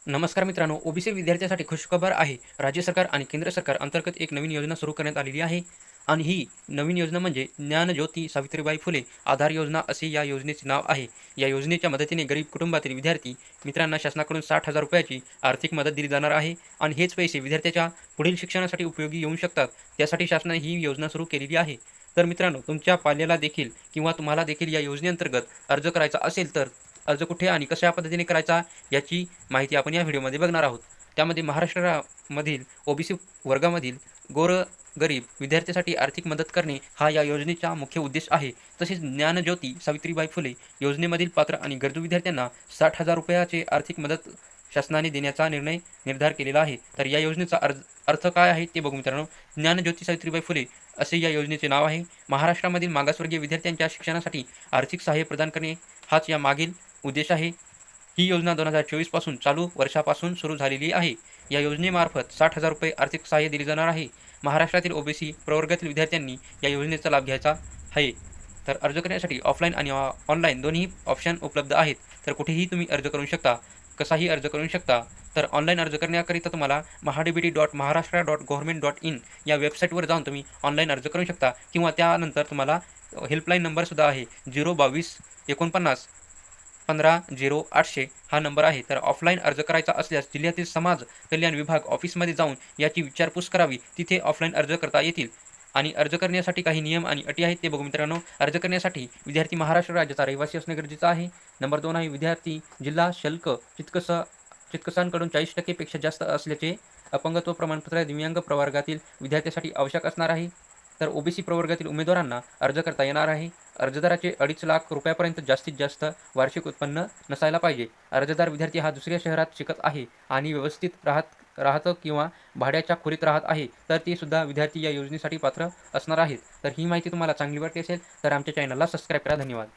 नमस्कार मित्रांनो, ओबीसी विद्यार्थ्यांसाठी खुशखबर आहे. राज्य सरकार आणि केंद्र सरकार अंतर्गत एक नवीन योजना सुरू करण्यात आलेली आहे आणि ही नवीन योजना म्हणजे ज्ञानज्योती सावित्रीबाई फुले आधार योजना असे या योजनेचे नाव आहे. या योजनेच्या मदतीने गरीब कुटुंबातील विद्यार्थी मित्रांना शासनाकडून 60,000 रुपयाची आर्थिक मदत दिली जाणार आहे आणि हेच पैसे विद्यार्थ्याच्या पुढील शिक्षणासाठी उपयोगी येऊ शकतात. त्यासाठी शासनाने ही योजना सुरू केलेली आहे. तर मित्रांनो, तुमच्या पाल्याला देखील किंवा तुम्हाला देखील या योजनेअंतर्गत अर्ज करायचा असेल तर अर्ज कुठे आणि कशा पद्धतीने करायचा याची माहिती आपण या व्हिडिओमध्ये बघणार आहोत. त्यामध्ये महाराष्ट्रामधील ओबीसी वर्गामधील गोरगरीब विद्यार्थ्यांसाठी आर्थिक मदत करणे हा या योजनेचा मुख्य उद्देश आहे. तसेच ज्ञानज्योती सावित्रीबाई फुले योजनेमधील पात्र आणि गरजू विद्यार्थ्यांना 60,000 रुपयाची आर्थिक मदत शासनाने देण्याचा निर्धार केलेला आहे. तर या योजनेचा अर्थ काय आहे ते बघू मित्रांनो. ज्ञानज्योती सावित्रीबाई फुले असे या योजनेचे नाव आहे. महाराष्ट्रामधील मागासवर्गीय विद्यार्थ्यांच्या शिक्षणासाठी आर्थिक सहाय्य प्रदान करणे हाच या मागील उद्देश आहे. ही योजना 2024 पासून चालू वर्षापासून सुरू झालेली आहे. या योजनेमार्फत 60,000 रुपये आर्थिक सहाय्य दिले जाणार आहे. महाराष्ट्रातील ओबीसी प्रवर्गातील विद्यार्थ्यांनी या योजनेचा लाभ घ्यायचा आहे. तर अर्ज करण्यासाठी ऑफलाईन आणि ऑनलाईन दोन्ही ऑप्शन उपलब्ध आहेत. तर कुठेही तुम्ही अर्ज करू शकता, कसाही अर्ज करू शकता. तर ऑनलाईन अर्ज करण्याकरिता तुम्हाला mahadbt.maharashtra.government.in या वेबसाईटवर जाऊन तुम्ही ऑनलाईन अर्ज करू शकता किंवा त्यानंतर तुम्हाला हेल्पलाईन नंबरसुद्धा आहे 022 49 15 0800 हा नंबर आहे. तर ऑफलाईन अर्ज करायचा असल्यास जिल्ह्यातील समाज कल्याण विभाग ऑफिसमध्ये जाऊन याची विचारपूस करावी. तिथे ऑफलाईन अर्ज करता येतील आणि अर्ज करण्यासाठी काही नियम आणि अटी आहेत ते बघू मित्रांनो. अर्ज करण्यासाठी विद्यार्थी महाराष्ट्र राज्याचा रहिवासी असणे गरजेचं आहे. नंबर 2 आहे विद्यार्थी जिल्हा शुल्क चिकित्सकांकडून 40% पेक्षा जास्त असल्याचे अपंगत्व प्रमाणपत्र दिव्यांग प्रवर्गातील विद्यार्थ्यांसाठी आवश्यक असणार आहे. तर ओबीसी प्रवर्गातील उमेदवारांना अर्ज करता येणार आहे. अर्जदाराचे 2.5 लाख रुपयापर्यंत जास्तीत जास्त वार्षिक उत्पन्न नसायला पाहिजे. अर्जदार विद्यार्थी हा दुसऱ्या शहरात शिकत आहे आणि व्यवस्थित राहतं किंवा भाड्याच्या खोलीत राहत आहे तर ते सुद्धा विद्यार्थी या योजनेसाठी पात्र असणार आहेत. तर ही माहिती तुम्हाला चांगली वाटली असेल तर आमच्या चॅनलला सबस्क्राईब करा. धन्यवाद.